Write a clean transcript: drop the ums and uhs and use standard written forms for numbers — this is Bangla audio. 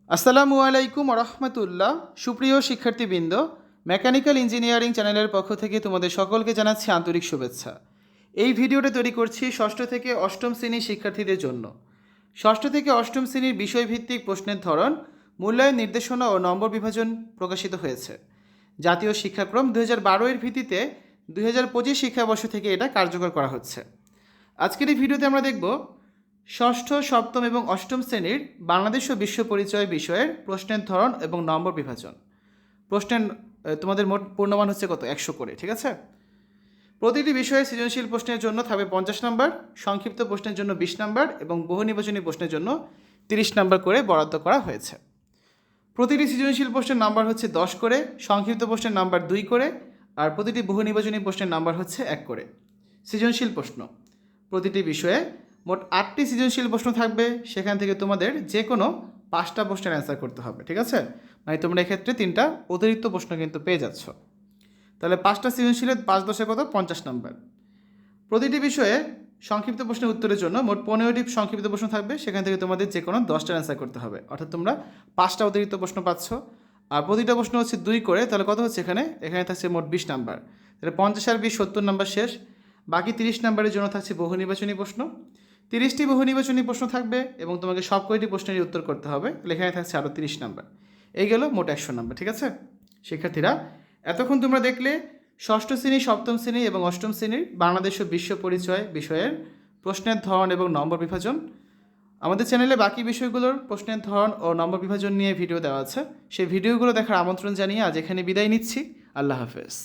আসসালামু আলাইকুম রহমতুল্লাহ। সুপ্রিয় শিক্ষার্থীবৃন্দ, মেকানিক্যাল ইঞ্জিনিয়ারিং চ্যানেলের পক্ষ থেকে তোমাদের সকলকে জানাচ্ছি আন্তরিক শুভেচ্ছা। এই ভিডিওটা তৈরি করছি ষষ্ঠ থেকে অষ্টম শ্রেণীর শিক্ষার্থীদের জন্য। ষষ্ঠ থেকে অষ্টম শ্রেণীর বিষয়ভিত্তিক প্রশ্নের ধরন, মূল্যায়ন নির্দেশনা ও নম্বর বিভাজন প্রকাশিত হয়েছে। জাতীয় শিক্ষাক্রম 2012 এর ভিত্তিতে 2025 শিক্ষাবর্ষ থেকে এটা কার্যকর করা হচ্ছে। আজকের এই ভিডিওতে আমরা দেখব ষষ্ঠ, সপ্তম এবং অষ্টম শ্রেণীর বাংলাদেশ ও বিশ্ব পরিচয় বিষয়ের প্রশ্নের ধরন এবং নম্বর বিভাজন। প্রশ্নের তোমাদের মোট পূর্ণমান হচ্ছে কত? 100 করে, ঠিক আছে? প্রতিটি বিষয়ে সৃজনশীল প্রশ্নের জন্য থাকবে 50 নাম্বার, সংক্ষিপ্ত প্রশ্নের জন্য 20 নাম্বার এবং বহু নির্বাচনী প্রশ্নের জন্য 30 নাম্বার করে বরাদ্দ করা হয়েছে। প্রতিটি সৃজনশীল প্রশ্নের নাম্বার হচ্ছে 10 করে, সংক্ষিপ্ত প্রশ্নের নাম্বার 2 করে, আর প্রতিটি বহু নির্বাচনী প্রশ্নের নাম্বার হচ্ছে 1 করে। সৃজনশীল প্রশ্ন, প্রতিটি বিষয়ে মোট 8টি সৃজনশীল প্রশ্ন থাকবে। সেখান থেকে তোমাদের যে কোনো 5টা প্রশ্নের অ্যান্সার করতে হবে, ঠিক আছে? মানে তোমরা এক্ষেত্রে 3টা অতিরিক্ত প্রশ্ন কিন্তু পেয়ে যাচ্ছ। তাহলে 5টা সৃজনশীলের 5 10 কত? 50 নাম্বার। প্রতিটি বিষয়ে সংক্ষিপ্ত প্রশ্নের উত্তরের জন্য মোট 15টি সংক্ষিপ্ত প্রশ্ন থাকবে। সেখান থেকে তোমাদের যে কোনো 10টার অ্যান্সার করতে হবে, অর্থাৎ তোমরা 5টা অতিরিক্ত প্রশ্ন পাচ্ছ। আর প্রতিটা প্রশ্ন হচ্ছে 2 করে, তাহলে কত হচ্ছে এখানে থাকছে মোট 20 নাম্বার। তাহলে 50 আর 20 70 নাম্বার শেষ। বাকি 30 নাম্বারের জন্য থাকছে বহু নির্বাচনী প্রশ্ন। 30টি বহু নির্বাচনী প্রশ্ন থাকবে এবং তোমাকে সব কয়টি প্রশ্নেরই উত্তর করতে হবে। এখানে থাকছে আরও 30 নাম্বার। এই গেল মোট 100 নাম্বার, ঠিক আছে? শিক্ষার্থীরা, এতক্ষণ তোমরা দেখলে ষষ্ঠ শ্রেণী, সপ্তম শ্রেণী এবং অষ্টম শ্রেণীর বাংলাদেশ ও বিশ্ব পরিচয় বিষয়ের প্রশ্নের ধরন এবং নম্বর বিভাজন। আমাদের চ্যানেলে বাকি বিষয়গুলোর প্রশ্নের ধরন ও নম্বর বিভাজন নিয়ে ভিডিও দেওয়া আছে। সেই ভিডিওগুলো দেখার আমন্ত্রণ জানিয়ে আজ এখানে বিদায় নিচ্ছি। আল্লাহ হাফেজ।